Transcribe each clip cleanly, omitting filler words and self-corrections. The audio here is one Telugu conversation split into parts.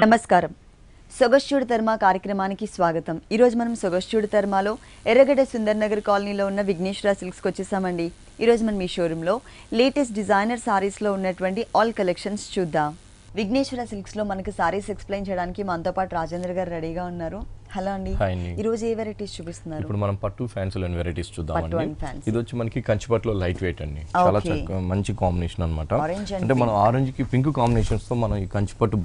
నమస్కారం. సొగస్చూడు తర్మా కార్యక్రమానికి స్వాగతం. ఈరోజు మనం సొగస్చూడు తర్మాలో ఎర్రగడ్డ సుందర్ నగర్ కాలనీలో ఉన్న విఘ్నేశ్వర సిల్క్స్కి వచ్చేసామండి. ఈరోజు మనం ఈ షోరూంలో లేటెస్ట్ డిజైనర్ సారీస్లో ఉన్నటువంటి ఆల్ కలెక్షన్స్ చూద్దాం. విఘ్నేశ్వర సిల్క్స్లో మనకి సారీస్ ఎక్స్ప్లెయిన్ చేయడానికి మనతో పాటు రాజేంద్ర గారు రెడీగా ఉన్నారు. హలో అండి. ఈ రోజు ఏ వెరైటీస్ చూపిస్తున్నారు? ఇప్పుడు మనం పట్టు ఫ్యాన్సీ లోని వెరైటీస్ చూద్దామండి. ఇది వచ్చి మనకి కంచిపట్టులో లైట్ వెయిట్ అండి. చాలా మంచి కాంబినేషన్ అన్నమాట. అంటే మనం ఆరెంజ్ కి పింక్ కాంబినేషన్స్ తో మనం ఈ కంచిపట్టు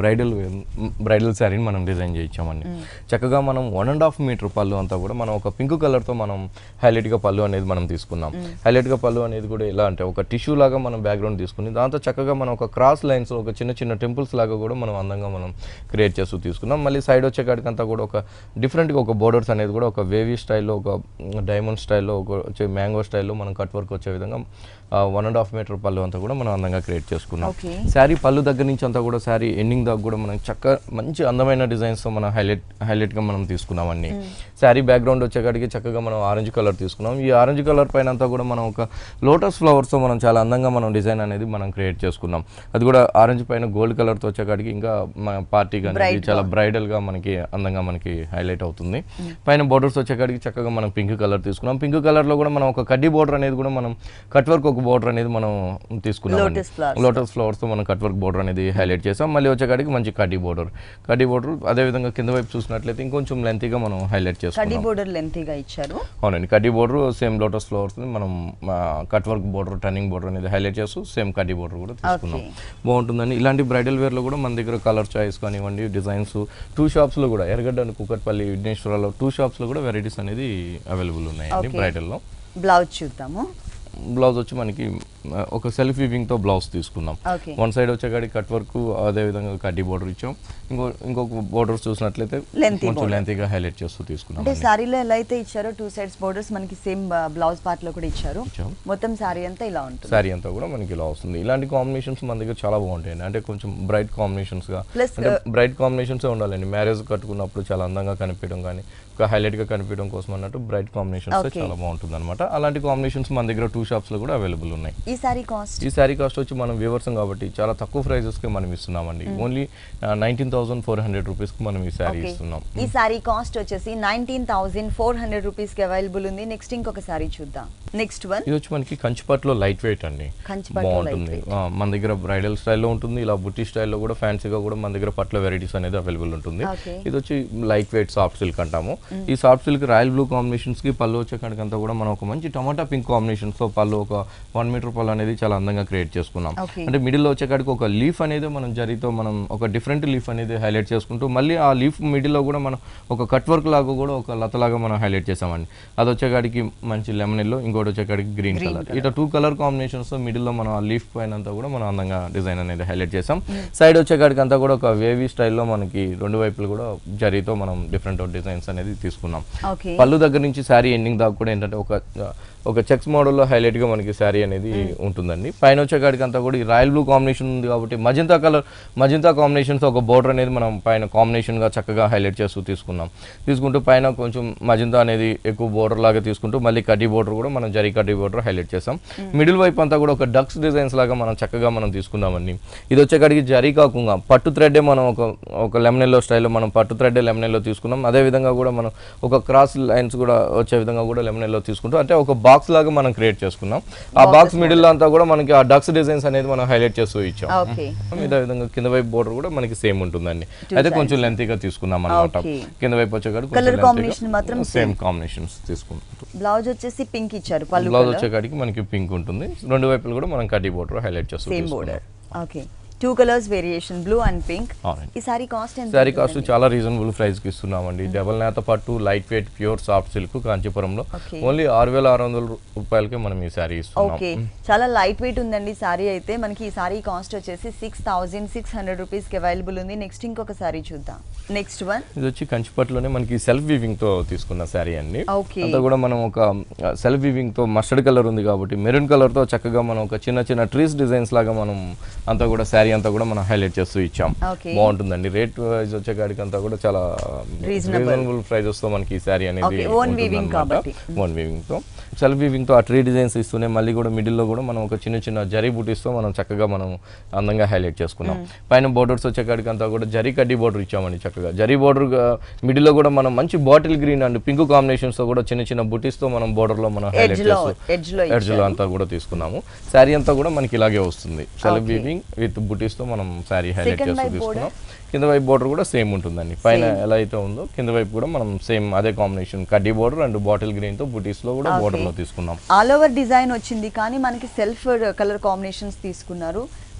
బ్రైడల్ శారీని మనం డిజైన్ చేయించామండి. చక్కగా మనం 1.5 మీటర్ పళ్ళు అంతా కూడా మనం ఒక పింక్ కలర్ తో మనం హైలైట్ గా పళ్ళు అనేది మనం తీసుకున్నాం. హైలైట్ గా పళ్ళు అనేది కూడా ఎలా అంటే ఒక టిష్యూ లాగా మనం బ్యాక్గ్రౌండ్ తీసుకుని దాంతో చక్కగా మనం ఒక క్రాస్ లైన్స్ ఒక చిన్న చిన్న టెంపుల్స్ లాగా కూడా మనం అందంగా మనం క్రియేట్ చేస్తూ తీసుకున్నాం. మళ్ళీ సైడ్ వచ్చే కాడికంతా కూడా ఒక డిఫరెంట్గా ఒక బోర్డర్స్ అనేది కూడా ఒక వేవీ స్టైల్లో ఒక డైమండ్ స్టైల్లో ఒక వచ్చే మ్యాంగో స్టైల్లో మనం కట్ వర్క్ వచ్చే విధంగా 1.5 మీటర్ పళ్ళు అంతా కూడా మనం అందంగా క్రియేట్ చేసుకున్నాం. శారీ పళ్ళు దగ్గర నుంచి అంతా కూడా శారీ ఎండింగ్ దాకా కూడా మనం మంచి అందమైన డిజైన్స్తో మనం హైలైట్గా మనం తీసుకున్నామండి. శారీ బ్యాక్గ్రౌండ్ వచ్చేకాడికి చక్కగా మనం ఆరెంజ్ కలర్ తీసుకున్నాం. ఈ ఆరెంజ్ కలర్ పైన అంతా కూడా మనం ఒక లోటస్ ఫ్లవర్స్తో మనం చాలా అందంగా మనం డిజైన్ అనేది మనం క్రియేట్ చేసుకున్నాం. అది కూడా ఆరెంజ్ పైన గోల్డ్ కలర్తో వచ్చేకాడికి ఇంకా మన పార్టీకి అనేది చాలా బ్రైడల్గా మనకి అందంగా మనకి హైలైట్ అవుతుంది. పైన బోర్డర్స్ వచ్చేకాడికి చక్కగా మనం పింక్ కలర్ తీసుకున్నాం. పింక్ కలర్లో కూడా మనం ఒక కడ్డీ బోర్డర్ అనేది కూడా మనం కట్ వర్క్ ఒక బోర్డర్ అనేది మనం తీసుకున్నాం. లోటస్ ఫ్లవర్స్ తో మనం కట్ వర్క్ బోర్డర్ అనేది హైలైట్ చేసాం. మళ్ళీ వచ్చేకాడికి మంచి కడ్డీ బోర్డర్ అదే విధంగా కింద వైపు చూసినట్లయితే ఇంకొంచెం లెంతీగా మనం హైలైట్ చేసుకున్నాం. అవునండి, కడ్డీ బోర్డర్ సేమ్ లోటస్ ఫ్లవర్స్ మనం cut work border turning border అనేది హైలైట్ చేస్తూ సేమ్ కడ్డీ బోర్డర్ కూడా తీసుకున్నాం. బాగుంటుందండి. ఇలాంటి బ్రైడల్ వేర్ లో కూడా మన దగ్గర కలర్ చాయిస్ కానివ్వండి, డిజైన్స్ 2 షాప్స్ లో కూడా ఎర్రగడ్డ అండ్ కుకట్పల్లి విఘ్నేశ్వరలో 2 షాప్స్ లో కూడా వెరైటీస్ అనేది అవైలబుల్ ఉన్నాయండి. బ్రైడల్ లో బ్లౌజ్ చూద్దాము. బ్లౌజ్ వచ్చి మనకి ఒక సెల్ఫ్ వీవింగ్ తో బ్లౌజ్ తీసుకున్నాం. వన్ సైడ్ వచ్చేకాడి కట్ వర్క్ అదే విధంగా కడ్డీ బోర్డర్ ఇచ్చాం. ఇంకొక బోర్డర్స్ చూసినట్లయితే కొంచెం లెంతీగా హైలైట్ చేస్తూ తీసుకున్నాం. అంటే సారీలో ఎలా అయితే ఇచ్చారో 2 సైడ్స్ బోర్డర్స్ మనకి సేమ్ బ్లౌజ్ పార్ట్ లో కూడా ఇచ్చారు. మొత్తం సారీ అంతా ఇలా ఉంటుంది. సారీ అంతా కూడా మనకి ఇలా వస్తుంది. ఇలాంటి కాంబినేషన్స్ మన దగ్గర చాలా బాగుంటాయండి. అంటే కొంచెం బ్రైట్ కాంబినేషన్స్ గా, అంటే బ్రైట్ కాంబినేషన్స్ ఉండాలండి. మ్యారేజ్ కట్టుకున్నప్పుడు చాలా అందంగా కనిపించడం కానీ ఒక హైలైట్ గా కనిపించడం కోసం అన్నట్టు బ్రైట్ కాంబినేషన్స్ చాలా బాగుంటుంది అనమాట. అలాంటి కాంబినేషన్స్ మన దగ్గర 2 షాప్స్ లో కూడా అవైలబుల్ ఉన్నాయి. ఈ సారీ కాస్ట్ వచ్చి మనం వ్యూవర్స్ కాబట్టి చాలా తక్కువ ప్రైజెస్ కి మనం ఇస్తున్నామండి. ఓన్లీ 19,400 రూపీస్ కి మనం ఈ సారీ ఇస్తున్నాం. ఈ సారీ కాస్ట్ వచ్చేసి 19,400 రూపీస్ కి అవైలబుల్ ఉంది. నెక్స్ట్ ఇంకొక సారీ చూద్దాం. నెక్స్ట్ వన్ ఇది వచ్చి మనకి కంచిపట్టులో లైట్ వెయిట్ అండి. బాగుంటుంది. మన దగ్గర బ్రైడల్ స్టైల్లో ఉంటుంది, ఇలా బుట్టి స్టైల్లో కూడా ఫ్యాన్సీగా కూడా మన దగ్గర పట్ల వెరైటీస్ అనేది అవైలబుల్ ఉంటుంది. ఇది వచ్చి లైట్ వెయిట్ సాఫ్ట్ సిల్క్ అంటాము. ఈ soft silk royal blue combinations కి పళ్ళు వచ్చేకంతా కూడా మనం ఒక మంచి టమాటా పింక్ కాంబినేషన్స్ తో పళ్ళు ఒక 1 మీటర్ పళ్ళు అనేది చాలా అందంగా క్రియేట్ చేసుకున్నాం. అంటే మిడిల్ లో వచ్చేకాడికి ఒక లీఫ్ అనేది మనం జరితో మనం ఒక డిఫరెంట్ లీఫ్ అనేది హైలైట్ చేసుకుంటూ మళ్ళీ ఆ లీఫ్ మిడిల్ లో కూడా మనం ఒక కట్ వర్క్ లాగా కూడా ఒక లతలాగా మనం హైలైట్ చేసామండి. అది వచ్చేకాడికి మంచి లెమన్ ఎల్లో, ఇంకోటి వచ్చేకాడికి గ్రీన్ కలర్. ఇట్లా 2 కలర్ కాంబినేషన్స్ తో మిడిల్ లో మనం ఆ లీఫ్ పైన అంతా కూడా మనం అందంగా డిజైన్ అనేది హైలైట్ చేసాం. సైడ్ వచ్చేకాడికి అంతా కూడా ఒక వేవీ స్టైల్లో మనకి 2 వైపులు కూడా జరితో మనం డిఫరెంట్ డిజైన్స్ అనేది తీసుకున్నాం. పళ్ళు దగ్గర నుంచి శారీ ఎండింగ్ దాకా కూడా ఏంటంటే ఒక చెక్స్ మోడల్లో హైలైట్గా మనకి శారీ అనేది ఉంటుందండి. పైన వచ్చేకాడికి అంతా కూడా ఈ రాయల్ బ్లూ కాంబినేషన్ ఉంది కాబట్టి మజంతా కాంబినేషన్స్ ఒక బోర్డర్ అనేది మనం పైన కాంబినేషన్గా చక్కగా హైలైట్ చేస్తూ తీసుకుంటూ పైన కొంచెం మజంతా అనేది ఎక్కువ బోర్డర్ లాగా తీసుకుంటూ మళ్ళీ కడ్డీ బోర్డర్ కూడా మనం జరీ కడ్డీ బోర్డర్ హైలైట్ చేసాం. మిడిల్ వైపు అంతా కూడా ఒక డక్స్ డిజైన్స్ లాగా మనం చక్కగా మనం తీసుకున్నామండి. ఇది వచ్చేకాడికి జరీ కాకుండా పట్టు థ్రెడ్డే మనం ఒక లెమన్ ఎల్లో స్టైల్లో మనం పట్టు థ్రెడ్డే లెమన్ ఎల్లో తీసుకున్నాం. అదే విధంగా కూడా మనం ఒక క్రాస్ లైన్స్ కూడా వచ్చే విధంగా కూడా లెమన్ ఎల్లో తీసుకుంటూ అంటే ఒక బాక్స్ లాగా మనం క్రియేట్ చేసుకున్నాం. ఆ బాక్స్ మిడిల్ అంతా కూడా మనకి ఆ డక్స్ డిజైన్స్ అనేది మనం హైలైట్ చేస్తూ ఇచ్చాం. ఇదే విధంగా కింద వైపు బోర్డర్ కూడా మనకి సేమ్ ఉంటుందండి. అయితే కొంచెం లెంతీగా తీసుకున్నాం అన్నమాట. కింద వైపు వచ్చేకాడికి సేమ్ కాంబినేషన్స్ తీసుకుంటాం. బ్లౌజ్ వచ్చేసి పింక్ ఇచ్చారు. బ్లౌజ్ వచ్చేకాడికి మనకి పింక్ ఉంటుంది. 2 వైపులు కూడా మనం కడ్డీ బోర్డర్ హైలైట్ చేస్తూ okay. 2 colours variation blue and pink. ఈ సారీ కాస్ట్ ఎంత? సారీ కాస్ట్ చాలా రీజనబుల్ ప్రైస్ కి ఇస్తున్నామండి. డబల్ నేత పట్టు light weight pure soft silk కాంచీపురంలో ఓన్లీ 6,600 రూపాయలకే మనం ఈ సారీ ఇస్తున్నాం. ఓకే, చాలా లైట్ వెయిట్ ఉందండి సారీ. అయితే మనకి ఈ సారీ కాస్ట్ వచ్చేసి 6,600 రూపీస్ కి అవైలబుల్ ఉంది. నెక్స్ట్ ఇంకొక సారీ చూద్దాం. నెక్స్ట్ వన్ ఇది వచ్చి కంచిపట్టులోనే మనకి సెల్ఫ్ వీవింగ్ తో తీసుకున్న సారీ అండి. అంతా కూడా మనం ఒక సెల్ఫ్ వీవింగ్ తో మస్టర్డ్ కలర్ ఉంది కాబట్టి మెరూన్ కలర్ తో చక్కగా మనం ఒక చిన్న చిన్న ట్రీస్ డిజైన్స్ లాగా మనం అంతా కూడా సారీ అంతా కూడా మనం హైలైట్ చేస్తూ ఇచ్చాం. బాగుంటుందండి. రేట్ వైజ్ వచ్చేకాడికి అంతా కూడా చాలా రీజనబుల్ ప్రైజెస్ తో మనకి ఈ శారీ అనేది ఓన్ వీవింగ్ తో సెల్ఫ్ వీవింగ్ తో ఆ ట్రీ డిజైన్స్ ఇస్తూనే మళ్ళీ కూడా మిడిల్ లో కూడా మనం ఒక చిన్న చిన్న జరీ బూటీస్ తో మనం చక్కగా మనం అందంగా హైలైట్ చేసుకున్నాం. పైన బోర్డర్స్ వచ్చేకాడికి అంతా కూడా జరీ కడ్డీ బోర్డర్ ఇచ్చామండి. చక్కగా జరీ బోర్డర్ మిడిల్ లో కూడా మనం మంచి bottle green and pink combinations తో కూడా చిన్న చిన్న బూటీస్ తో మనం బోర్డర్ లో మనం హైలైట్ చేస్తూ ఎడ్జ్ లో అంతా కూడా తీసుకున్నాము. శారీ అంతా కూడా మనకి ఇలాగే వస్తుంది. సెల్ఫ్ వీవింగ్ విత్ బూటీస్ తో మనం శారీ హైలైట్ చేస్తూ తీసుకున్నాం. కింద వైపు బోర్డర్ కూడా సేమ్ ఉంటుందండి. పైన ఎలా అయితే ఉందో కింద వైపు కూడా మనం సేమ్ అదే కాంబినేషన్ కడ్డీ బోర్డర్ అండ్ బాటిల్ గ్రీన్ తో బూటీస్ లో కూడా బోర్డర్ లో తీసుకున్నాం. ఆల్ ఓవర్ డిజైన్ వచ్చింది కానీ మనకి సెల్ఫ్ కలర్ కాంబినేషన్స్ తీసుకున్నారు.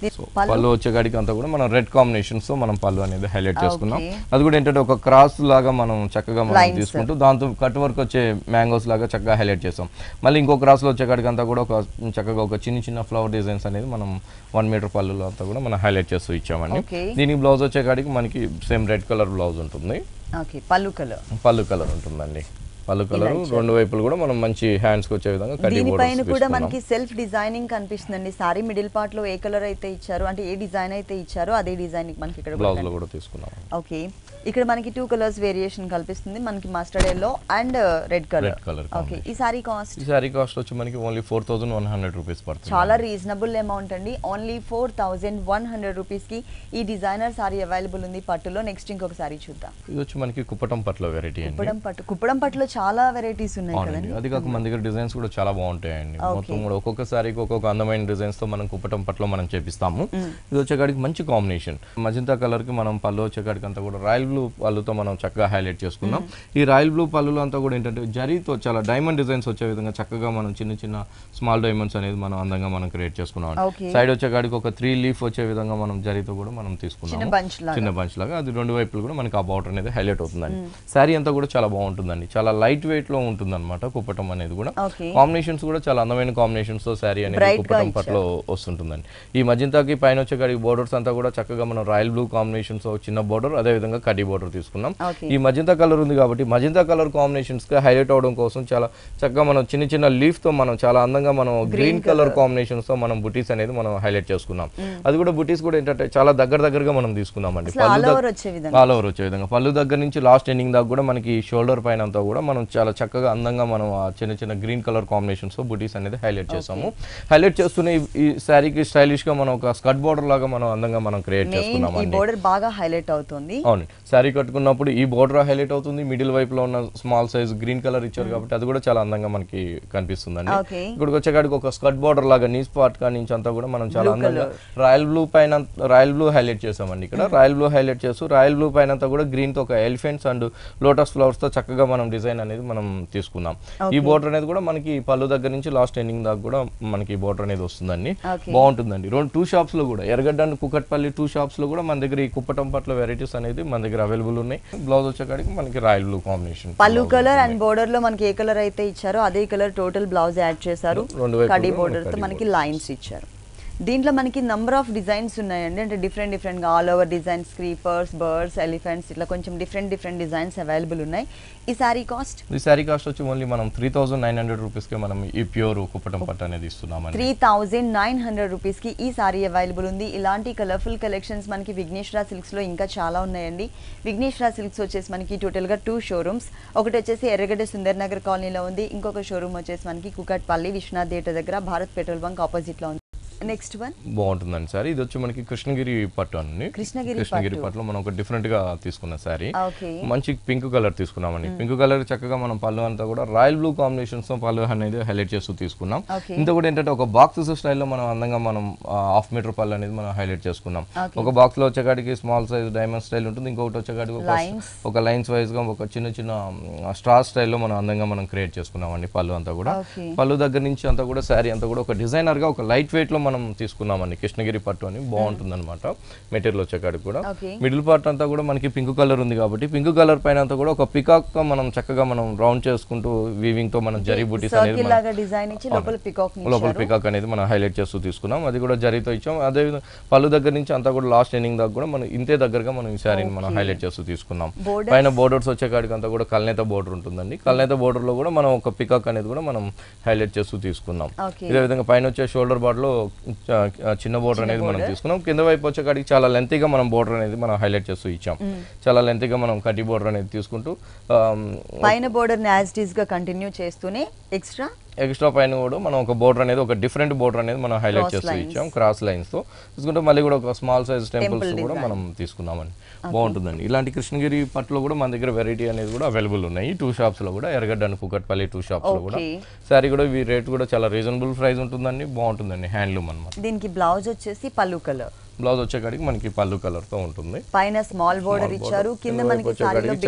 పళ్ళు వచ్చేకాడికి అంతా కూడా మనం రెడ్ కాంబినేషన్స్ తో మనం పళ్ళు అనేది హైలైట్ చేసుకున్నాం. అది కూడా ఏంటంటే ఒక క్రాస్ లాగా మనం చక్కగా మనం తీసుకుంటూ దాంతో కట్ వర్క్ వచ్చే మ్యాంగోస్ లాగా చక్కగా హైలైట్ చేస్తాం. మళ్ళీ ఇంకో క్రాస్ లో వచ్చేకాడికి అంతా కూడా ఒక చక్కగా ఒక చిన్న చిన్న ఫ్లవర్ డిజైన్స్ అనేది మనం 1 మీటర్ పళ్ళులో అంతా కూడా మనం హైలైట్ చేస్తూ ఇచ్చామండి. దీనికి బ్లౌజ్ వచ్చేకాడికి మనకి సేమ్ రెడ్ కలర్ బ్లౌజ్ ఉంటుంది. పళ్ళు కలర్ ఉంటుందండి. పళ్ళు కలర్ రెండు వైపులు కూడా మనం మంచి హ్యాండ్స్ కి వచ్చే విధంగా కడ్డీ బోర్డర్స్ దీనిపైన కూడా మనకి సెల్ఫ్ డిజైనింగ్ కనిపిస్తుందండి. సారీ మిడిల్ పార్ట్ లో ఏ కలర్ అయితే ఇచ్చారో అంటే ఏ డిజైన్ అయితే ఇచ్చారో అదే డిజైన్ మనకి ఇక్కడ బ్లౌజ్ లో కూడా తీసుకున్నాం. ఓకే, ఇక్కడ మనకి 2 కలర్స్ వేరియేషన్ కల్పిస్తుంది. మనకి mustard yellow and red colour. Okay, ఈ సారీ కాస్ట్ వచ్చి మనకి ఓన్లీ 4100 రూపీస్ పడుతుంది. చాలా రీజనబుల్ అమౌంట్ అండి. ఓన్లీ 4100 రూపీస్ కి ఈ డిజైనర్ సారీ అవైలబుల్ ఉంది పట్టులో. నెక్స్ట్ ఇంకొక సారీ చూద్దాం. ఇది వచ్చి మనకి కుప్పటం పట్టులో వెరైటీ అండి. కుప్పడం పట్టులో చాలా వెరైటీస్ ఉన్నాయి కదండి. అది కాక మన దగ్గర డిజైన్స్ కూడా చాలా బాగుంటాయండి. మొత్తం కూడా ఒక్కొక్క సారీకి ఒక్కొక్క అందమైన డిజైన్స్ తో మనం కుప్పటం పట్టులో మనం చేపిస్తాము. ఇది వచ్చేకాడికి మంచి కాంబినేషన్ మజంతా కలర్ కి మనం పళ్ళు వచ్చేకాడికి అంతా కూడా రాయల్ బ్లూ పళ్ళుతో మనం చక్కగా హైలైట్ చేసుకున్నాం. ఈ రాయల్ బ్లూ పళ్ళులో అంతా కూడా ఏంటంటే జరీతో చాలా డైమండ్ డిజైన్స్ వచ్చే విధంగా చక్కగా మనం చిన్న చిన్న స్మాల్ డైమండ్స్ అనేది మనం అందంగా మనం క్రియేట్ చేసుకున్నాం. సైడ్ వచ్చేకాడికి ఒక 3 లీఫ్ వచ్చే విధంగా మనం జరీతో కూడా మనం తీసుకున్నాం. చిన్న బంచ్ లాగా అది రెండు వైపులు కూడా మనకి ఆ బార్డర్ అనేది హైలైట్ అవుతుందండి. శారీ అంతా కూడా చాలా బాగుంటుందండి. చాలా లైట్ వెయిట్ లో ఉంటుంది అనమాట కుప్పటం అనేది కూడా. కాంబినేషన్స్ కూడా చాలా అందమైన కాంబినేషన్స్ తో శారీ అనేది కుప్పటం పట్లో వస్తుంటుందండి. ఈ మజంతాకి పైన వచ్చేకాడికి బోర్డర్స్ అంతా కూడా చక్కగా మనం రాయల్ బ్లూ కాంబినేషన్స్ చిన్న బోర్డర్ అదే విధంగా కడ్డీ బోర్డర్ తీసుకున్నాం. ఈ మజంతా కలర్ ఉంది కాబట్టి మజంతా కలర్ కాంబినేషన్స్ గా హైలైట్ అవడం కోసం చాలా చక్కగా మనం చిన్న చిన్న లీఫ్ తో మనం చాలా అందంగా మనం గ్రీన్ కలర్ కాంబినేషన్స్ తో మనం బుటీస్ అనేది మనం హైలైట్ చేసుకున్నాం. అది కూడా బుటీస్ కూడా ఏంటంటే చాలా దగ్గరగా మనం తీసుకున్నామండి. ఆల్ ఓవర్ వచ్చే విధంగా పళ్ళు దగ్గర నుంచి లాస్ట్ ఎండింగ్ దాకా కూడా మనకి షోల్డర్ పైన అంతా కూడా మనం చాలా చక్కగా అందంగా మనం ఆ చిన్న చిన్న గ్రీన్ కలర్ కాంబినేషన్స్ తో బుటీస్ అనేది హైలైట్ చేసాము. హైలైట్ చేస్తూనే ఈ శారీకి స్టైలిష్ గా మనం ఒక స్కర్ట్ బోర్డర్ లాగా మనం అందంగా మనం క్రియేట్ చేసుకున్నాం. ఈ బోర్డర్ బాగా హైలైట్ అవుతుంది. అవును, శారీ కట్టుకున్నప్పుడు ఈ బోర్డర్ హైలైట్ అవుతుంది. మిడిల్ వైపులో ఉన్న స్మాల్ సైజ్ గ్రీన్ కలర్ ఇచ్చారు కాబట్టి అది కూడా చాలా అందంగా మనకి కనిపిస్తుందండి. ఇక్కడికి వచ్చేకాడికి ఒక స్కర్ట్ బోర్డర్ లాగా నీస్ పార్ట్ కా నుంచి అంతా కూడా మనం చాలా అందంగా రాయల్ బ్లూ పైన రాయల్ బ్లూ హైలైట్ చేసామండి. ఇక్కడ రాయల్ బ్లూ హైలైట్ చేస్తూ రాయల్ బ్లూ పైన అంతా కూడా గ్రీన్ తో ఒక ఎలిఫెంట్స్ అండ్ లోటస్ ఫ్లవర్స్ తో చక్కగా మనం డిజైన్ అనేది మనం తీసుకున్నాం. ఈ బోర్డర్ అనేది కూడా మనకి పళ్ళు దగ్గర నుంచి లాస్ట్ ఎండింగ్ దాకా కూడా మనకి బోర్డర్ అనేది వస్తుందండి. బాగుంటుందండి. 2 షాప్స్ లో కూడా ఎర్రగడ్డ అండ్ కుకట్పల్లి 2 షాప్స్ లో కూడా మన దగ్గర ఈ కుప్పటం పట్ల వెరైటీస్ అనేది మన దగ్గర అవైలబుల్ ఉన్నాయి. బ్లౌజ్ వచ్చేకాడికి మనకి రాయల్ బ్లూ కాంబినేషన్ పళ్ళు కలర్ అండ్ బోర్డర్ లో మనకి ఏ కలర్ అయితే ఇచ్చారో అదే కలర్ టోటల్ బ్లౌజ్ యాడ్ చేశారు. కడ్డీ బోర్డర్ తో మనకి లైన్స్ ఇచ్చారు. దీంట్లో మనకి నంబర్ ఆఫ్ డిజైన్స్ ఉన్నాయండి. అంటే different all over designs, creepers, birds, elephants ఇట్లా కొంచెం డిఫరెంట్ డిజైన్స్ అవైలబుల్ ఉన్నాయి. ఈ సారీ కాస్ట్ వచ్చి ఓన్లీ మనం 3900 రూపీస్ కి మనం ఈ ప్యూర్ కుప్పటం పట్టు అనేది ఇస్తున్నాం. 3900 రూపీస్ కి ఈ సారీ అవైలబుల్ ఉంది. ఇలాంటి కలర్ఫుల్ కలెక్షన్స్ మనకి విఘ్నేశ్వర సిల్క్స్ లో ఇంకా చాలా ఉన్నాయండి. విఘ్నేశ్వర సిల్క్స్ వచ్చేసి మనకి టోటల్ గా 2 షోరూమ్స్. ఒకటి వచ్చేసి ఎర్రగడ్డ సుందర్ నగర్ కాలనీలో ఉంది. ఇంకొక షోరూమ్ వచ్చేసి మనకి కుకట్పల్లి విశ్వనాథ్ థియేటర్ దగ్గర భారత్ పెట్రోల్ బంక్ ఆపోజిట్ లో ఉంది. నెక్స్ట్ వన్ బాగుంటుందండి సారీ. ఇది వచ్చి మనకి కృష్ణగిరి పట్టు అండి. కృష్ణగిరి పట్టులో మనం ఒక డిఫరెంట్ గా తీసుకున్న సారీ. మంచి పింక్ కలర్ తీసుకున్నామండి. పింక్ కలర్ చక్కగా మనం పళ్ళు అంతా కూడా రాయల్ బ్లూ కాంబినేషన్స్ తో పళ్ళు అనేది హైలైట్ చేస్తూ తీసుకున్నాం. ఇంత కూడా ఏంటంటే ఒక బాక్స్ స్టైల్లో మనం అందంగా మనం 1/2 మీటర్ పళ్ళు అనేది మనం హైలైట్ చేసుకున్నాం. ఒక బాక్స్ లో వచ్చేకాడికి స్మాల్ సైజ్ డైమండ్ స్టైల్ ఉంటుంది. ఇంకొకటి వచ్చేకాడికి ఒక లైన్స్ వైజ్ గా ఒక చిన్న స్టార్ స్టైల్లో మనం అందంగా మనం క్రియేట్ చేసుకున్నామండి. పళ్ళు అంతా కూడా పళ్ళు దగ్గర నుంచి అంతా కూడా శారీ అంతా కూడా ఒక డిజైనర్ గా ఒక లైట్ వెయిట్ లో మనం తీసుకున్నామండి. కృష్ణగిరి పట్టు అని బాగుంటుంది అనమాట. మెటీరియల్ వచ్చేకాడికి కూడా మిడిల్ పార్ట్ అంతా కూడా మనకి పింక్ కలర్ ఉంది కాబట్టి పింక్ కలర్ పైన అంతా కూడా ఒక పికాక్ తో మనం చక్కగా మనం రౌండ్ చేసుకుంటూ వీవింగ్ తో మనం జరీ బూటీస్ అనేది లోపల పికాక్ అనేది మనం హైలైట్ చేస్తూ తీసుకున్నాం. అది కూడా జరీతో ఇచ్చాం. అదే పళ్ళు దగ్గర నుంచి అంతా కూడా లాస్ట్ ఎండింగ్ దాకా కూడా మనం ఇంతే దగ్గరగా మనం ఈ శారీని మనం హైలైట్ చేస్తూ తీసుకున్నాం. పైన బోర్డర్స్ వచ్చేకాడికి అంతా కూడా కల్నేత బోర్డర్ ఉంటుందండి. కల్నేత బోర్డర్ లో కూడా మనం ఒక పికాక్ అనేది కూడా మనం హైలైట్ చేస్తూ తీసుకున్నాం. ఇదే విధంగా పైన వచ్చే షోల్డర్ బార్డర్ లో చిన్న బోర్డర్ అనేది మనం తీసుకున్నాం. కింద వైపు వచ్చేకాడికి చాలా లెంతీగా మనం బోర్డర్ అనేది మనం హైలైట్ చేస్తూ ఇచ్చాం. చాలా లెంతీగా మనం కటి బోర్డర్ అనేది తీసుకుంటూ పైన బోర్డర్ యాజ్ ఇట్ ఈస్ గా కంటిన్యూ చేస్తూనే ఎక్స్ట్రా పైన కూడా మనం ఒక బోర్డర్ అనేది ఒక డిఫరెంట్ బోర్డర్ అనేది మనం హైలైట్ చేస్తూ ఇచ్చాం క్రాస్ లైన్స్ తో. తీసుకుంటే మళ్ళీ కూడా ఒక స్మాల్ సైజ్ టెంపుల్స్ కూడా మనం తీసుకున్నామండి. బాగుంటుందండి. ఇలాంటి కృష్ణగిరి పట్టులో కూడా మన దగ్గర వెరైటీ అనేది కూడా అవైలబుల్ ఉన్నాయి 2 షాప్స్ లో కూడా, ఎర్రగడ్డ అండ్ కూకట్పల్లి 2 షాప్స్ లో కూడా. సారీ కూడా ఈ రేట్ కూడా చాలా రీజనబుల్ ప్రైస్ ఉంటుందండి. బాగుంటుందండి, హ్యాండ్లూమ్ అన్నమాట. దీనికి బ్లౌజ్ వచ్చేసి పల్లు కలర్, బ్లౌజ్ వచ్చేకాడికి మనకి పల్లు కలర్ తో ఉంటుంది. పైన స్మాల్ బోర్డర్ ఇచ్చారు, కింద మనకి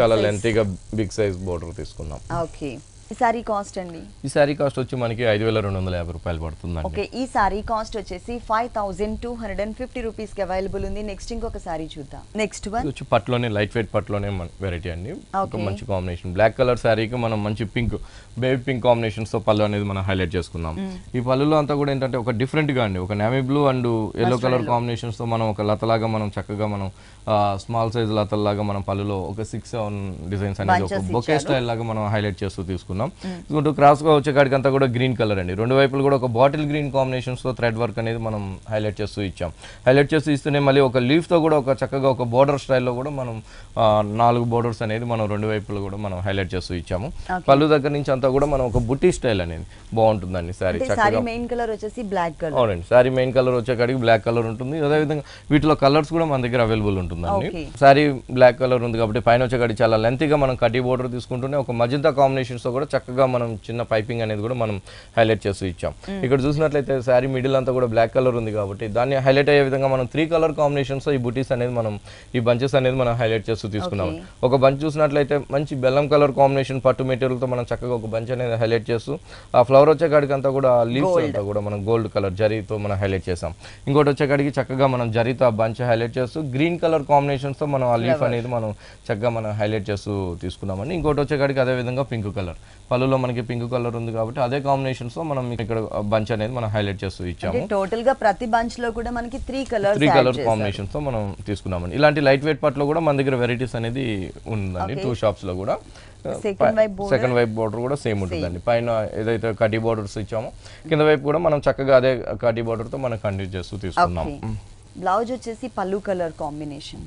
చాలా లెంతీగా బిగ్ సైజ్ బోర్డర్ తీసుకున్నాం. ఓకే. ఈ సారీ కాస్ట్ అండి? ఈ సారీ కాస్ట్ వచ్చి మనకి 5250 రూపాయలు పడుతుందండి. ఓకే. ఈ సారీ కాస్ట్ వచ్చేసి 5250 రూపీస్ కి అవైలబుల్ ఉంది. నెక్స్ట్ ఇంకొక సారీ చూద్దాం. నెక్స్ట్ వన్ వచ్చి పట్టులోనే లైట్ వెయిట్ పట్టులోనే వెరైటీ అండి. ఒక మంచి కాంబినేషన్ బ్లాక్ కలర్ సారీకి మనం మంచి పింక్ బేబీ పింక్ కాంబినేషన్స్ తో పళ్ళు అనేది మనం హైలైట్ చేసుకున్నాం. ఈ పళ్ళులో అంతా కూడా ఏంటంటే ఒక డిఫరెంట్ గా అండి, ఒక navy blue and yellow colour combinations తో మనం ఒక లతలాగా మనం చక్కగా మనం స్మాల్ సైజ్ లతల్లాగా మనం పళ్ళులో ఒక 6-7 డిజైన్స్ అనేది ఒక బొకే స్టైల్ లాగా మనం హైలైట్ చేస్తూ తీసుకున్నాం. క్రాస్ గా వచ్చేకాడికి అంతా కూడా గ్రీన్ కలర్ అండి. రెండు వైపులు కూడా ఒక బాటిల్ గ్రీన్ కాంబినేషన్స్ తో థ్రెడ్ వర్క్ అనేది మనం హైలైట్ చేస్తూ ఇచ్చాం. హైలైట్ చేస్తూ ఇస్తూనే మళ్ళీ ఒక లీఫ్ తో కూడా ఒక చక్కగా ఒక బోర్డర్ స్టైల్లో కూడా మనం 4 బోర్డర్స్ అనేది మనం రెండు వైపులు కూడా మనం హైలైట్ చేస్తూ ఇచ్చాము. పళ్ళు దగ్గర నుంచి అంతా కూడా మనం ఒక బుట్టి స్టైల్ అనేది బాగుంటుందండి. సారీ చక్కగా మెయిన్ కలర్ వచ్చేసి బ్లాక్ కలర్. అవునండి, సారీ మెయిన్ కలర్ వచ్చేకాడికి బ్లాక్ కలర్ ఉంటుంది. అదేవిధంగా వీటిలో కలర్స్ కూడా మన దగ్గర అవైలబుల్ ఉంటుందండి. సారీ బ్లాక్ కలర్ ఉంది కాబట్టి పైన వచ్చేకాడికి చాలా లెంతీగా మనం కటి బోర్డర్ తీసుకుంటూనే ఒక మజంతా కాంబినేషన్స్ తో కూడా చక్కగా మనం చిన్న పైపింగ్ అనేది కూడా మనం హైలైట్ చేస్తూ ఇచ్చాం. ఇక్కడ చూసినట్లయితే సారీ మిడిల్ అంతా కూడా బ్లాక్ కలర్ ఉంది కాబట్టి దాన్ని హైలైట్ అయ్యే విధంగా మనం 3 కలర్ కాంబినేషన్స్ ఈ బుటీస్ అనేది మనం ఈ బంచెస్ అనేది మనం హైలైట్ చేస్తూ తీసుకున్నాం. ఒక బంచ్ చూసినట్లయితే మంచి బెల్లం కలర్ కాంబినేషన్ పట్టు మెటీరియల్ తో మనం చక్కగా ఒక బంచ్ అనేది హైలైట్ చేస్తూ ఆ ఫ్లవర్ వచ్చేకాడికి అంతా కూడా లీవ్స్ అంతా కూడా మనం గోల్డ్ కలర్ జరీతో మనం హైలైట్ చేసాం. ఇంకోటి వచ్చేకాడికి చక్కగా మనం జరీతో ఆ బంచ్ హైలైట్ చేస్తూ గ్రీన్ కలర్ కాంబినేషన్స్ తో మనం ఆ లీఫ్ అనేది మనం చక్కగా మనం హైలైట్ చేస్తూ తీసుకున్నామండి. ఇంకోటి వచ్చేకాడికి అదే విధంగా పింక్ కలర్ పళ్ళులో మనకి పింక్ కలర్ ఉంది కాబట్టి అదే కాంబినేషన్స్ తో మనం ఇక్కడ బంచ్ అనేది మనం హైలైట్ చేస్తూ ఇచ్చాము. టోటల్ గా ప్రతి బంచ్ లో కూడా మనకి 3 కలర్ కాంబినేషన్స్ తో మనం తీసుకున్నామండి. ఇలాంటి లైట్ వెయిట్ పట్టులో కూడా మన దగ్గర వెరైటీస్ అనేది ఉందండి 2 షాప్స్ లో కూడా. సెకండ్ వైపు బోర్డర్ కూడా సేమ్ ఉంటుందండి. పైన ఏదైతే కటి బోర్డర్స్ ఇచ్చామో కింద వైపు కూడా మనం చక్కగా అదే కటి బోర్డర్ తో మనం కంటిన్యూ చేస్తూ తీసుకున్నాం. బ్లౌజ్ వచ్చేసి పల్లు కలర్ కాంబినేషన్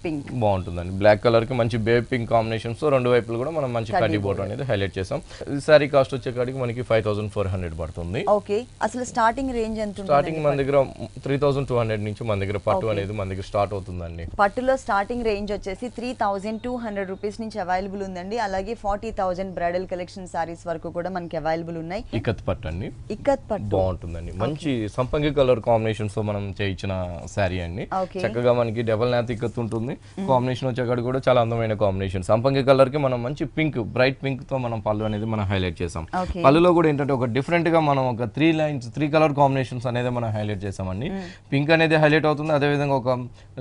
పింక్ బాగుంటుందండి. బ్లాక్ కలర్ కి మంచి బేబీ పింక్ కాంబినేషన్స్ తో రెండు వైపులు కూడా మనం మంచి కడ్డీ బోర్డర్ అనేది హైలైట్ చేసాం. ఈ సారీ కాస్ట్ వచ్చేకాడికి మనకి 5400 పడుతుంది. ఓకే. అసలు స్టార్టింగ్ రేంజ్ ఎంత ఉంటుంది? స్టార్టింగ్ మన దగ్గర 3200 నుంచి మన దగ్గర పట్టు అనేది మన దగ్గర స్టార్ట్ అవుతుందండి. పట్టులో స్టార్టింగ్ రేంజ్ వచ్చేసి 3200 రూపీస్ నుంచి అవైలబుల్ ఉందండి. అలాగే 40,000 బ్రైడల్ కలెక్షన్ సారీస్ వరకు కూడా మనకి అవైలబుల్ ఉన్నాయి. ఇక్కత్ పట్టు అండి. ఇక్కత్ పట్టు బాగుంటుందండి. మంచి సంపంగి కలర్ కాంబినేషన్స్ తో మనం చేయించిన సారీ అండి. చక్కగా మనకి డబల్ నాత్ ఇక్కత్ ఉంటుంది. కాంబినేషన్ వచ్చేకాడికి కూడా చాలా అందమైన కాంబినేషన్. సంపంగి కలర్ కి మనం మంచి పింక్ బ్రైట్ పింక్ తో మనం పళ్ళు అనేది మనం హైలైట్ చేసాం. పళ్ళులో కూడా ఏంటంటే ఒక డిఫరెంట్ గా మనం ఒక 3 కలర్ కాంబినేషన్స్ అనేది మనం హైలైట్ చేసామండి. పింక్ అనేది హైలైట్ అవుతుంది. అదే విధంగా ఒక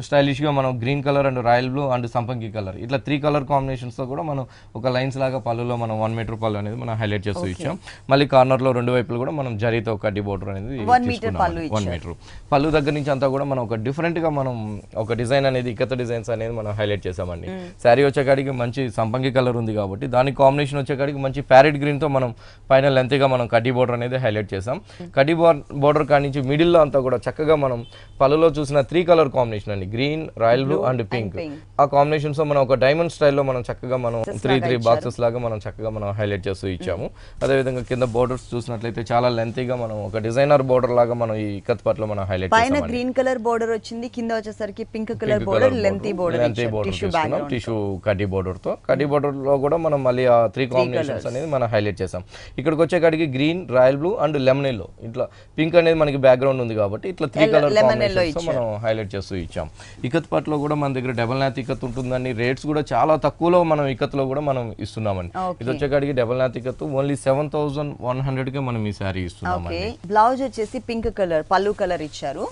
స్టైలిష్ గా మనం green colour and royal blue and సంపంగి కలర్ ఇట్లా 3 కలర్ కాంబినేషన్స్ తో కూడా మనం ఒక లైన్స్ లాగా పళ్ళులో మనం 1 మీటర్ పళ్ళు అనేది మనం హైలైట్ చేస్తూ ఇచ్చాం. మళ్ళీ కార్నర్ లో రెండు వైపులు కూడా మనం జరీతో కడ్డీ బోర్డర్ అనేది 1 మీటర్ పళ్ళు దగ్గర నుంచి అంతా కూడా మనం ఒక డిఫరెంట్ గా మనం ఒక డిజైన్ అనేది ఇక్కత డిజైన్స్ అనేది మనం హైలైట్ చేసామండి. శారీ వచ్చేకాడికి మంచి సంపంగి కలర్ ఉంది కాబట్టి దాని కాంబినేషన్ వచ్చేకాడికి మంచి ప్యారెట్ గ్రీన్ తో మనం పైన లెంత్ గా మనం కడ్డీ బోర్డర్ అనేది హైలైట్ చేసాం. కడ్డీ బోర్డర్ కాడి నుంచి మిడిల్ లో అంతా కూడా చక్కగా మనం పళ్ళులో చూసిన 3 కలర్ కాంబినేషన్ అండి, green royal blue and pink. ఆ కాంబినేషన్స్ తో మనం ఒక డైమండ్ స్టైల్లో మనం చక్కగా మనం 3 బాక్సెస్ లాగా మనం చక్కగా మనం హైలైట్ చేస్తూ ఇచ్చాము. అదే విధంగా కింద బోర్డర్స్ చూసినట్లయితే చాలా లెంతీగా మనం ఒక డిజైనర్ బోర్డర్ లాగా మనం ఈ ఇక్కత్ పట్టులో మనం హైలైట్ చేసాం. పైన గ్రీన్ కలర్ బోర్డర్ వచ్చింది, కింద వచ్చేసరికి pink colour border lengthy border tissue కడ్డీ బోర్డర్ తో. కడ్డీ బోర్డర్ లో కూడా మనం మళ్ళీ ఆ 3 కాంబినేషన్స్ అనేది మనం హైలైట్ చేసాం. ఇక్కడికి వచ్చేకాడికి green royal blue and lemon yellow ఇట్లా పింక్ అనేది మనకి బ్యాక్గ్రౌండ్ ఉంది కాబట్టి ఇట్లా 3 కలర్ కాంబినేషన్స్ మనం హైలైట్ చేస్తూ ఇచ్చాం. ఇక్కత్ పట్టులో కూడా మన దగ్గర డబల్ నాత్ ఇక్కత్ ఉంటుందండి. రేట్స్ కూడా చాలా తక్కువలో మనం ఇక్కత్ లో కూడా మనం ఇస్తున్నామండి. ఇది వచ్చేకాడికి డబల్ నాత్ ఇక్కత్ ఓన్లీ 7100 కే మనం ఈ సారీ ఇస్తున్నామండి. బ్లౌజ్ వచ్చేసి పింక్ కలర్ పల్లు కలర్ ఇచ్చారు.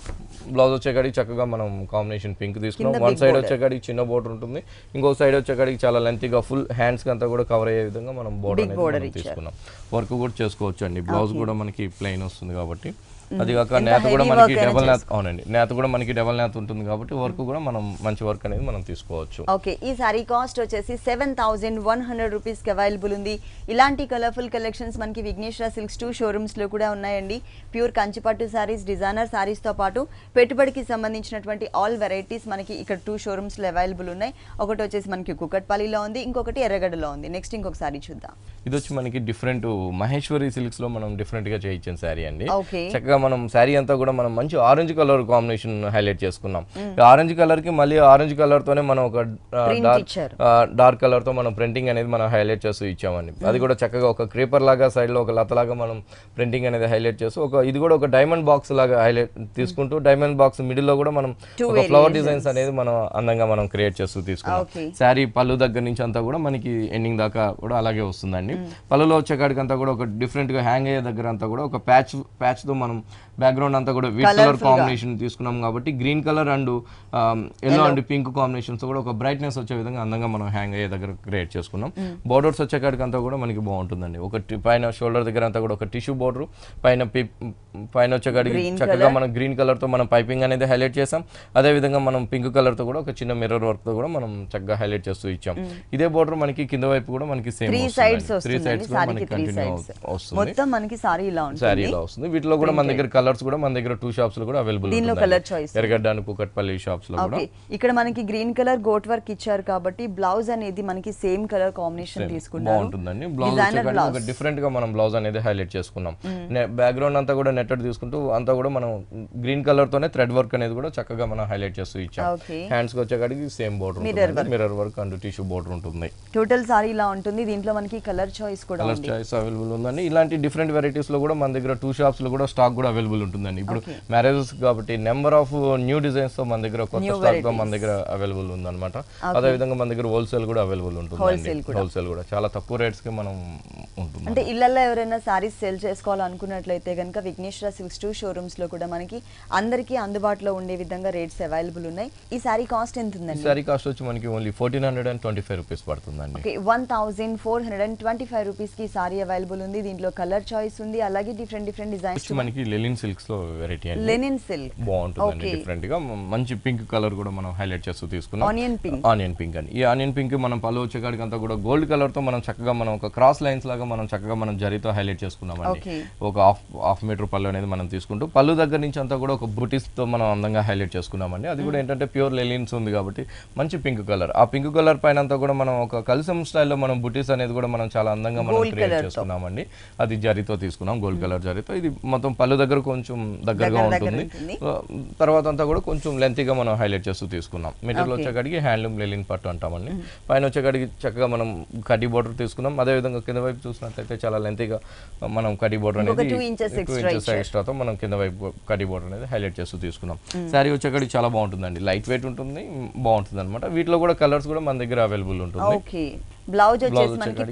బ్లౌజ్ వచ్చేకాడికి చక్కగా మనం కాంబినేషన్ పింక్ తీసుకున్నాం. వన్ సైడ్ వచ్చేకాడికి చిన్న బోర్డర్ ఉంటుంది, ఇంకో సైడ్ వచ్చేకాడికి చాలా లెంతీగా ఫుల్ హ్యాండ్స్ కి అంతా కూడా కవర్ అయ్యే విధంగా మనం బోర్డర్ తీసుకున్నాం. వర్క్ కూడా చేసుకోవచ్చు అండి. బ్లౌజ్ కూడా మనకి ప్లెయిన్ వస్తుంది కాబట్టి అది కాక నేత కూడా మనకి డబల్ నేత, అవునండి, నేత కూడా మనకి డబల్ నేత ఉంటుంది కాబట్టి వర్క్ కూడా మనం మంచి వర్క్ అనేది మనం తీసుకోవచ్చు. ఓకే, ఈ సారీ కాస్ట్ వచ్చేసి 7,100 రూపీస్ కి అవైలబుల్ ఉంది. ఇలాంటి కలర్ఫుల్ కలెక్షన్స్ మనకి విఘ్నేశ్వర సిల్క్స్ 2 షోరూమ్స్ లో కూడా ఉన్నాయండి. ప్యూర్ కంచిపట్టు సారీస్, డిజైనర్ సారీస్ తో పాటు పెట్టుబడికి సంబంధించినటువంటి ఆల్ వెరైటీస్ మనకి ఇక్కడ 2 షోరూమ్స్ లో అవైలబుల్ ఉన్నాయి. ఒకటి వచ్చేసి మనకి కుకట్పల్లిలో ఉంది, ఇంకొకటి ఎర్రగడ్డలో ఉంది. నెక్స్ట్ ఇంకొక సారీ చూద్దాం. ఇది వచ్చి మనకి డిఫరెంట్ మహేశ్వరి సిల్క్స్ లో మనం డిఫరెంట్ గా చేయించిన శారీ అండి. ఓకే, చక్కగా మనం శారీ అంతా కూడా మనం మంచి ఆరెంజ్ కలర్ కాంబినేషన్ హైలైట్ చేసుకున్నాం. ఆరెంజ్ కలర్ కి మళ్ళీ ఆరెంజ్ కలర్ తోనే మనం ఒక డార్క్ కలర్ తో మనం ప్రింటింగ్ అనేది మనం హైలైట్ చేస్తూ ఇచ్చామండి. అది కూడా చక్కగా ఒక క్రీపర్ లాగా సైడ్ లో ఒక లత లాగా మనం ప్రింటింగ్ అనేది హైలైట్ చేస్తూ ఇది కూడా ఒక డైమండ్ బాక్స్ లాగా హైలైట్ తీసుకుంటూ డైమండ్ బాక్స్ మిడిల్ లో కూడా మనం ఒక ఫ్లవర్ డిజైన్స్ అనేది మనం అందంగా మనం క్రియేట్ చేస్తూ తీసుకున్నాం. శారీ పళ్ళు దగ్గర నుంచి అంతా కూడా మనకి ఎండింగ్ దాకా కూడా అలాగే వస్తుందండి. పళ్ళులో వచ్చేకాడికి అంతా కూడా ఒక డిఫరెంట్ గా హ్యాంగ్ అయ్యే దగ్గర అంతా కూడా ఒక ప్యాచ్ తో మనం బ్యాక్గ్రౌండ్ అంతా కూడా వీట్ కలర్ కాంబినేషన్ తీసుకున్నాం కాబట్టి green colour and yellow and pink combinations కూడా ఒక బ్రైట్నెస్ వచ్చే విధంగా అందంగా మనం హ్యాంగ్ అయ్యే దగ్గర క్రియేట్ చేసుకున్నాం. బోర్డర్స్ వచ్చేకాడికి అంతా కూడా మనకి బాగుంటుందండి. ఒక పైన షోల్డర్ దగ్గర అంతా కూడా ఒక టిష్యూ బోర్డర్, పైన వచ్చేకాడికి చక్కగా మనం గ్రీన్ కలర్ తో మనం పైపింగ్ అనేది హైలైట్ చేసాం. అదే విధంగా మనం పింక్ కలర్ తో కూడా ఒక చిన్న మిర్రర్ వర్క్ తో కూడా మనం చక్కగా హైలైట్ చేస్తూ ఇచ్చాం. ఇదే బోర్డర్ మనకి కింద వైపు కూడా మనకి సేమ్ 3 sides మనకి కంటిన్యూ వస్తుంది. మొత్తం మనకి సారీ ఇలా వస్తుంది. వీటిలో కూడా మన దగ్గర కలర్స్ కూడా మన దగ్గర 2 షాప్స్ లో కూడా అవైలబుల్ ఉంటుంది. ఎర్రగడ్డ అండ్ కుకట్పల్లి షాప్స్ లో కూడా. ఇక్కడ మనకి గ్రీన్ కలర్ గోట్ వర్క్ ఇచ్చారు కాబట్టి బ్లౌజ్ అనేది మనకి సేమ్ కలర్ కాంబినేషన్ తీసుకున్నారు. బాగుంటుందండి. బ్లౌజ్ ఒక డిఫరెంట్ గా మనం బ్లౌజ్ అనేది హైలైట్ చేసుకున్నాం. బ్యాక్గ్రౌండ్ అంతా కూడా నెట్టెడ్ తీసుకుంటూ అంతా కూడా మనం గ్రీన్ కలర్ తోనే థ్రెడ్ వర్క్ అనేది కూడా చక్కగా మనం హైలైట్ చేస్తూ ఇచ్చాం. హ్యాండ్స్ కి వచ్చేకాడికి same border mirror work and tissue border ఉంటుంది. టోటల్ సారీ ఇలా ఉంటుంది. దీంట్లో మనకి కలర్ చాయిస్ కూడా కలర్ చాయిస్ అవైలబుల్ ఉందండి. ఇలాంటి డిఫరెంట్ వెరైటీస్ లో కూడా మన దగ్గర 2 షాప్స్ లో కూడా స్టాక్ కూడా అవైలబుల్ ఉంటుందండి. ఇప్పుడు మ్యారేజెస్ కాబట్టి నెంబర్ ఆఫ్ న్యూ డిజైన్స్ తో మన దగ్గర కొత్త స్టాక్ తో మన దగ్గర అవైలబుల్ ఉందన్నమాట. అదే విధంగా మన దగ్గర హోల్సేల్ కూడా అవైలబుల్ ఉంటుంది. హోల్సేల్ కూడా చాలా తక్కువ రేట్స్ కి మనం ఉంటుంది. అంటే ఇళ్ళల్లో ఎవరైనా సారీస్ సేల్ చేసుకోవాలనుకున్నట్లయితే కనుక విఘ్నేశ్వర సిల్క్స్ 2 షోరూమ్స్ లో కూడా మనకి అందరికీ అందుబాటులో ఉండే విధంగా రేట్స్ అవైలబుల్ ఉన్నాయి. ఈ సారీ కాస్ట్ ఎంత ఉందండి? సారీ కాస్ట్ వచ్చి మనకి ఓన్లీ 1425 రూపీస్ పడుతుందండి. ఓకే, 1425 రూపీస్ కి సారీ అవైలబుల్ ఉంది. దీంట్లో కలర్ చాయిస్ ఉంది, అలాగే డిఫరెంట్ డిజైన్స్. మనకి లెనిన్ సిల్క్స్ లో వెరైటీ అండి. లెనిన్ సిల్క్ బాగుంటుందండి. డిఫరెంట్ గా మంచి పింక్ కలర్ కూడా మనం హైలైట్ చేస్తూ తీసుకున్నాం. ఆనియన్ పింక్ అని. ఈ ఆనియన్ పింక్ మనం పళ్ళు వచ్చేకాడికి అంతా కూడా గోల్డ్ కలర్ తో మనం చక్కగా మనం ఒక క్రాస్ లైన్స్ లాగా మనం చక్కగా మనం జరీతో హైలైట్ చేసుకున్నామండి. ఒక హాఫ్ మీటర్ పళ్ళు అనేది మనం తీసుకుంటూ పళ్ళు దగ్గర నుంచి అంతా కూడా ఒక బుటీస్ తో మనం అందంగా హైలైట్ చేసుకున్నామండి. అది కూడా ఏంటంటే ప్యూర్ లెనిన్స్ ఉంది కాబట్టి మంచి పింక్ కలర్. ఆ పింక్ కలర్ పైన అంతా కూడా మనం ఒక కల్సం స్టైల్లో మనం బుటీస్ అనేది కూడా మనం చాలా అందంగా మనం క్రియేట్ చేసుకున్నామండి. అది జరీతో తీసుకున్నాం, గోల్డ్ కలర్ జరీతో. ఇది మొత్తం పళ్ళు దగ్గర కొంచెం దగ్గరగా ఉంటుంది. తర్వాత అంతా కూడా కొంచెం లెంతీగా మనం హైలైట్ చేస్తూ తీసుకున్నాం. మెటీరియల్ వచ్చేకాడికి హ్యాండ్లూమ్ లెనిన్ పట్టు అంటామండి. పైన వచ్చేకాడికి చక్కగా మనం కడ్డీ బోర్డర్ తీసుకున్నాం. అదే విధంగా కింద వైపు చూసినట్లయితే చాలా లెంతీగా మనం కడ్డీ బోర్డర్ అనేది 2 ఇంచెస్ ఎక్స్ట్రాతో మనం కింద వైపు కడ్డీ బోర్డర్ అనేది హైలైట్ చేస్తూ తీసుకున్నాం. శారీ వచ్చేకాడికి చాలా బాగుంటుందండి. లైట్ వెయిట్ ఉంటుంది, బాగుంటుంది అనమాట. వీటిలో కూడా కలర్స్ కూడా మన దగ్గర అవైలబుల్ ఉంటుంది. బ్లౌజ్ వచ్చేసి మనకి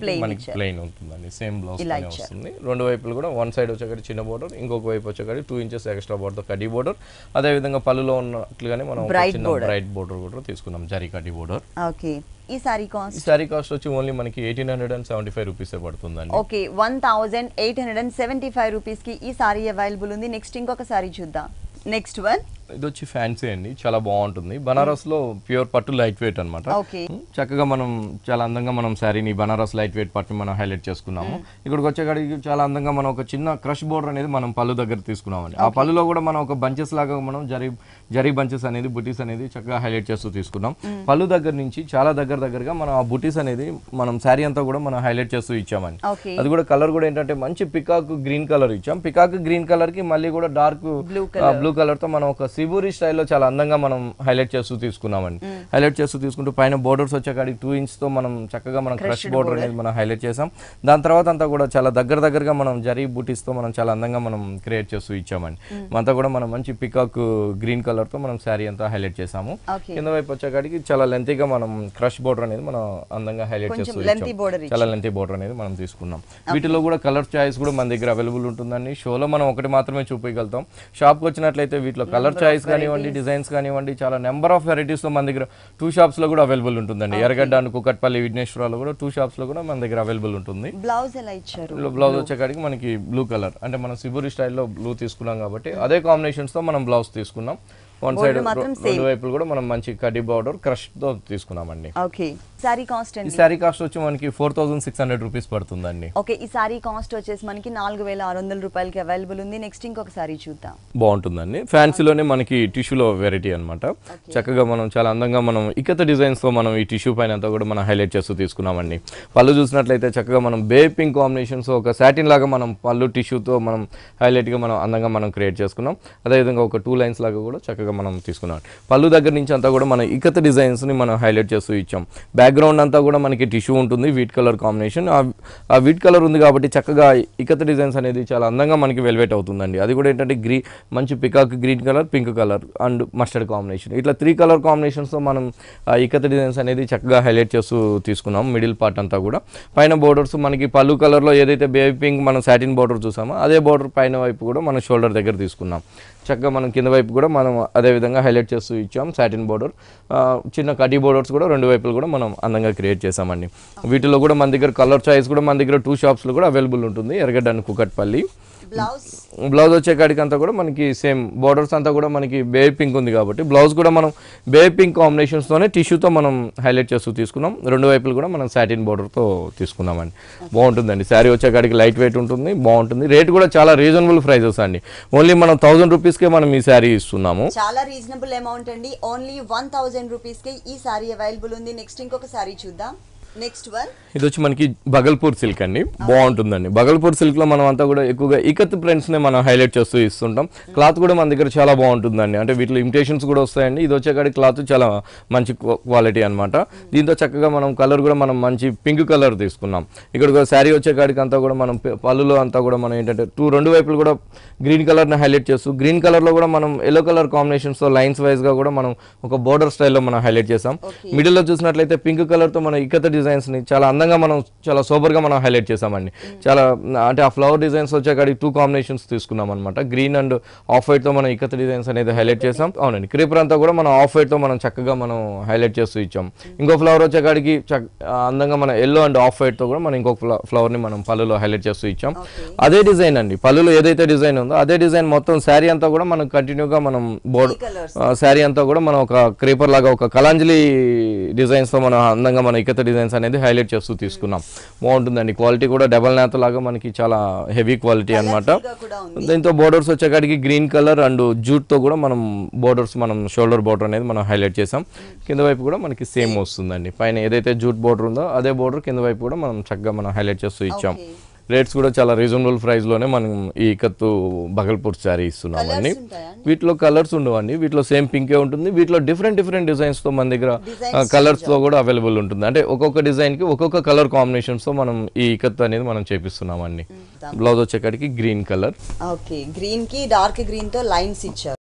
ప్లెయిన్ ఉంటుందండి. సేమ్ బ్లౌజ్ వస్తుంది. రెండు వైపులు కూడా వన్ సైడ్ వచ్చేకాడి చిన్న బోర్డర్, ఇంకొక వైపు వచ్చేకాడి 2 ఇంచెస్ ఎక్స్ట్రా బోర్డర్ కడ్డీ బోర్డర్. అదే విధంగా పళ్ళులో ఉన్నట్లుగానే మనం చిన్న బ్రైట్ బోర్డర్ కూడా తీసుకున్నాం, జరీ కడ్డీ బోర్డర్. ఓకే, ఈ సారీ కాస్ట్ వచ్చి ఓన్లీ మనకి 1875 రూపీస్ పడుతుందండి. ఓకే, 1875 రూపీస్ కి ఈ సారీ అవైలబుల్ ఉంది. నెక్స్ట్ ఇంకొక సారీ చూద్దాం. నెక్స్ట్ వన్ ఇది వచ్చి ఫ్యాన్సీ అండి, చాలా బాగుంటుంది. బనారస్ లో ప్యూర్ పట్టు లైట్ వెయిట్ అనమాట. చక్కగా మనం చాలా అందంగా మనం శారీని బనారస్ లైట్ వెయిట్ పట్టు మనం హైలైట్ చేసుకున్నాము. ఇక్కడికి వచ్చేకాడికి చాలా అందంగా మనం ఒక చిన్న క్రష్ బోర్డర్ అనేది మనం పళ్ళు దగ్గర తీసుకున్నామండి. ఆ పళ్ళులో కూడా మనం ఒక బంచెస్ లాగా మనం జరీ బంచెస్ అనేది బుటీస్ అనేది చక్కగా హైలైట్ చేస్తూ తీసుకున్నాం. పళ్ళు దగ్గర నుంచి చాలా దగ్గరగా మనం ఆ బుటీస్ అనేది మనం శారీ అంతా కూడా మనం హైలైట్ చేస్తూ ఇచ్చామండి. అది కూడా కలర్ కూడా ఏంటంటే మంచి పికాక్ గ్రీన్ కలర్ ఇచ్చాం. పికాక్ గ్రీన్ కలర్ కి మళ్ళీ కూడా డార్క్ బ్లూ కలర్ తో మనం ఒక సిబూరి స్టైల్లో చాలా అందంగా మనం హైలైట్ చేస్తూ తీసుకున్నామండి. హైలైట్ చేస్తూ తీసుకుంటూ పైన బోర్డర్స్ వచ్చేకాడికి 2 ఇంచ్ తో మనం చక్కగా మనం క్రష్ బోర్డర్ అనేది మనం హైలైట్ చేసాం. దాని తర్వాత అంతా కూడా చాలా దగ్గరగా మనం జరీ బూటీస్ తో మనం చాలా అందంగా మనం క్రియేట్ చేస్తూ ఇచ్చామండి. అంతా కూడా మనం మంచి పికాక్ గ్రీన్ కలర్ తో మనం శారీ అంతా హైలైట్ చేసాము. కింద వైపు వచ్చేకాడికి చాలా లెంతీగా మనం క్రష్ బోర్డర్ అనేది మనం అందంగా హైలైట్ చేస్తూ ఇచ్చాం. చాలా లెంతీ బోర్డర్ అనేది మనం తీసుకున్నాం. వీటిలో కూడా కలర్ చాయిస్ కూడా మన దగ్గర అవైలబుల్ ఉంటుందండి. షోలో మనం ఒకటి మాత్రమే చూపించగలుగుతాం. షాప్కి వచ్చినట్లయితే వీటిలో కలర్ చాయిస్ కానివ్వండి, డిజైన్స్ కానివ్వండి, చాలా నెంబర్ ఆఫ్ వెరైటీస్ తో మన దగ్గర 2 షాప్స్ లో కూడా అవైలబుల్ ఉంటుందండి. అండి. ఎర్రగడ్డ అండ్ కుకట్పల్లి విఘ్నేశ్వరాలు కూడా 2 షాప్స్ లో కూడా మన దగ్గర అవైలబుల్ ఉంటుంది. బ్లౌజ్ ఎలా ఇచ్చారు? బ్లౌజ్ వచ్చేకాడికి మనకి బ్లూ కలర్, అంటే మనం సిబురి స్టైల్లో బ్లూ తీసుకున్నాం కాబట్టి అదే కాంబినేషన్స్ తో మనం బ్లౌజ్ తీసుకున్నాం. వన్ సైడ్ రెండు వైపులు కూడా మనం మంచి కడ్డీ బార్డర్ క్రష్ తో తీసుకున్నామండి. ఓకే, సారీ కాస్ట్ అండి? ఈ సారీ కాస్ట్ వచ్చి మనకి 4600 రూపీస్ పడుతుందండి. ఓకే, ఈ సారీ కాస్ట్ వచ్చేసి మనకి 4600 రూపాయలకి అవైలబుల్ ఉంది. నెక్స్ట్ ఇంకొక సారీ చూద్దాం. బాగుంటుందండి. ఫ్యాన్సీలోనే మనకి టిష్యూలో వెరైటీ అనమాట. చక్కగా మనం చాలా అందంగా మనం ఇకత డిజైన్స్ తో మనం ఈ టిష్యూ పైన అంతా కూడా మనం హైలైట్ చేస్తూ తీసుకున్నామండి. పళ్ళు చూసినట్లయితే చక్కగా మనం బేబీ పింక్ కాంబినేషన్స్ ఒక సాటిన్ లాగా మనం పళ్ళు టిష్యూతో మనం హైలైట్ గా మనం అందంగా మనం క్రియేట్ చేసుకున్నాం. అదేవిధంగా ఒక 2 లైన్స్ లాగా కూడా చక్కగా మనం తీసుకున్నాం. పళ్ళు దగ్గర నుంచి అంతా కూడా మనం ఇకత డిజైన్స్ ని మనం హైలైట్ చేస్తూ ఇచ్చాం. బ్యాక్గ్రౌండ్ అంతా కూడా మనకి టిష్యూ ఉంటుంది, వీట్ కలర్ కాంబినేషన్. ఆ వీట్ కలర్ ఉంది కాబట్టి చక్కగా ఇకత డిజైన్స్ అనేది చాలా అందంగా మనకి వెల్వెట్ అవుతుందండి. అది కూడా ఏంటంటే మంచి peacock green colour, pink colour and mustard combination, ఇట్లా 3 కలర్ కాంబినేషన్స్తో మనం ఇకత డిజైన్స్ అనేది చక్కగా హైలైట్ చేస్తూ తీసుకున్నాం. మిడిల్ పార్ట్ అంతా కూడా పైన బోర్డర్స్ మనకి పళ్ళు కలర్లో ఏదైతే బేబీ పింక్ మనం సాటిన్ బోర్డర్ చూసామో అదే బోర్డర్ పైన వైపు కూడా మన షోల్డర్ దగ్గర తీసుకున్నాం. చక్కగా మనం కింద వైపు కూడా మనం అదే విధంగా హైలైట్ చేస్తూ ఇచ్చాం. సాటిన్ బోర్డర్, చిన్న కటీ బోర్డర్స్ కూడా 2 వైపులు కూడా మనం అందంగా క్రియేట్ చేసామండి. వీటిలో కూడా మన దగ్గర కలర్ చాయిస్ కూడా మన దగ్గర 2 షాప్స్లో కూడా అవైలబుల్ ఉంటుంది, ఎర్రగడ్డ అండ్ కుకట్పల్లి. బ్లౌజ్ వచ్చేకాడికి అంతా కూడా మనకి సేమ్ బోర్డర్స్ అంతా కూడా మనకి బేబీ పింక్ ఉంది కాబట్టి బ్లౌజ్ కూడా మనం బేబీ పింక్ కాంబినేషన్స్తోనే టిష్యూతో మనం హైలైట్ చేస్తూ తీసుకున్నాం. 2 వైపులు కూడా మనం సాటిన్ బోర్డర్తో తీసుకున్నామండి. బాగుంటుందండి. శారీ వచ్చేకాడికి లైట్ వెయిట్ ఉంటుంది, బాగుంటుంది. రేట్ కూడా చాలా రీజనబుల్ ప్రైజెస్ అండి. ఓన్లీ మనం 1000 రూపీస్కే మనం ఈ శారీ ఇస్తున్నాము. చాలా రీజనబుల్ అమౌంట్ అండి. ఓన్లీ 1000 రూపీస్కే ఈ శారీ అవైలబుల్ ఉంది. నెక్స్ట్ ఇంకొక శారీ చూద్దాం. నెక్స్ట్ వన్ ఇది వచ్చి మనకి బగల్పూర్ సిల్క్ అండి. బాగుంటుందండి. బగల్పూర్ సిల్క్ లో మనం అంతా కూడా ఎక్కువగా ఇకత్ ప్రింట్స్ ని మనం హైలైట్ చేస్తూ ఇస్తుంటాం. క్లాత్ కూడా మన దగ్గర చాలా బాగుంటుందండి. అంటే వీటిలో ఇమిటేషన్స్ కూడా వస్తాయండి. ఇది వచ్చేకాడి క్లాత్ చాలా మంచి క్వాలిటీ అనమాట. దీంతో చక్కగా మనం కలర్ కూడా మనం మంచి పింక్ కలర్ తీసుకున్నాం. ఇక్కడ శారీ వచ్చేకాడికి అంతా కూడా మనం పళ్ళులో అంతా కూడా మనం ఏంటంటే 2 వైపులు కూడా గ్రీన్ కలర్ ని హైలైట్ చేస్తూ గ్రీన్ కలర్ లో కూడా మనం ఎల్లో కలర్ కాంబినేషన్స్ తో లైన్స్ వైజ్ గా కూడా మనం ఒక బోర్డర్ స్టైల్లో మనం హైలైట్ చేసాం. మిడిల్ లో చూసినట్లయితే పింక్ కలర్ తో మనం ఇకత్ డిజైన్స్ ని చాలా అందంగా మనం చాలా సూపర్ గా మనం హైలైట్ చేసామండి. చాలా అంటే ఆ ఫ్లవర్ డిజైన్స్ వచ్చేకాడి 2 కాంబినేషన్స్ తీసుకున్నాం అనమాట. గ్రీన్ అండ్ ఆఫ్ వైట్ తో మనం ఇకత్ డిజైన్స్ అనేది హైలైట్ చేసాం. అవునండి, క్రీపర్ అంతా కూడా మనం ఆఫ్ వైట్ తో మనం చక్కగా మనం హైలైట్ చేస్తూ ఇచ్చాం. ఇంకో ఫ్లవర్ వచ్చేకాడికి అందంగా మన ఎల్లో అండ్ ఆఫ్ వైట్ తో కూడా మనం ఇంకొక ఫ్లవర్ ని మనం పళ్ళులో హైలైట్ చేస్తూ ఇచ్చాం. అదే డిజైన్ అండి, పళ్ళులో ఏదైతే డిజైన్ ఉందో అదే డిజైన్ మొత్తం శారీ అంతా కూడా మనం కంటిన్యూగా మనం శారీ అంతా కూడా మనం ఒక క్రీపర్ లాగా ఒక కలాంజలి డిజైన్స్ తో మనం అందంగా మన ఇకత డిజైన్స్ అనేది హైలైట్ చేస్తూ తీసుకున్నాం. బాగుంటుందండి. క్వాలిటీ కూడా డబల్ నేత లాగా మనకి చాలా హెవీ క్వాలిటీ అనమాట. దీంతో బోర్డర్స్ వచ్చేకాడికి గ్రీన్ కలర్ అండ్ జూట్ తో కూడా మనం బోర్డర్స్ మనం షోల్డర్ బోర్డర్ అనేది మనం హైలైట్ చేసాం. కింద వైపు కూడా మనకి సేమ్ వస్తుందండి. పైన ఏదైతే జూట్ బోర్డర్ ఉందో అదే బోర్డర్ కింద వైపు కూడా మనం చక్కగా మనం హైలైట్ చేస్తూ ఇచ్చాం. రేట్స్ కూడా చాలా రీజనబుల్ ప్రైస్ లోనే మనం ఈ ఇకత్తు బగల్పూర్ శారీ ఇస్తున్నామండి. వీటిలో కలర్స్ ఉండవండి. వీటిలో సేమ్ పింకే ఉంటుంది. వీటిలో డిఫరెంట్ డిజైన్స్ తో మన దగ్గర కలర్స్ తో కూడా అవైలబుల్ ఉంటుంది. అంటే ఒక్కొక్క డిజైన్ కి ఒక్కొక్క కలర్ కాంబినేషన్స్ తో మనం ఈ ఇకత్తు అనేది మనం చేపిస్తున్నామండి. బ్లౌజ్ వచ్చేకాడికి గ్రీన్ కలర్, ఓకే, గ్రీన్ కి డార్క్ గ్రీన్ తో లైన్స్ ఇచ్చారు.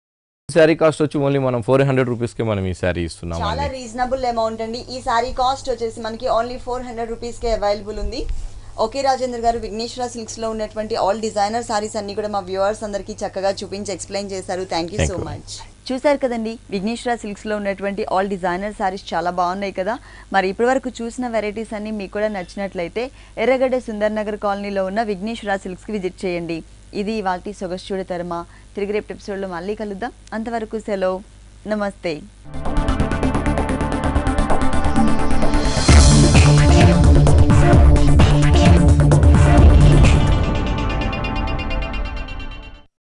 శారీ కాస్ట్ వచ్చి ఓన్లీ మనం 400 రూపీస్ కి మనం ఈ శారీ ఇస్తున్నాం. చాలా రీజనబుల్ అమౌంట్ అండి. ఈ శారీ కాస్ట్ వచ్చేసి మనకి ఓన్లీ 400 రూపీస్ కి అవైలబుల్ ఉంది. ఓకే రాజేంద్ర గారు, విఘ్నేశ్వర సిల్క్స్ లో ఉన్నటువంటి ఆల్ డిజైనర్ సారీస్ అన్ని కూడా మా వ్యూవర్స్ అందరికీ చక్కగా చూపించి ఎక్స్ప్లెయిన్ చేశారు. Thank you so much. చూసారు కదండి, విఘ్నేశ్వర సిల్క్స్ లో ఉన్నటువంటి ఆల్ డిజైనర్ సారీస్ చాలా బాగున్నాయి కదా. మరి ఇప్పటి వరకు చూసిన వెరైటీస్ అన్ని మీకు కూడా నచ్చినట్లయితే ఎర్రగడ్డ సుందర్ నగర్ కాలనీలో ఉన్న విఘ్నేశ్వర సిల్క్స్ కి విజిట్ చేయండి. ఇది వాటి సొగస్చూడి తరమ. తిరిగి రేపు ఎపిసోడ్లో మళ్ళీ కలుద్దాం. అంతవరకు సెలవు, నమస్తే.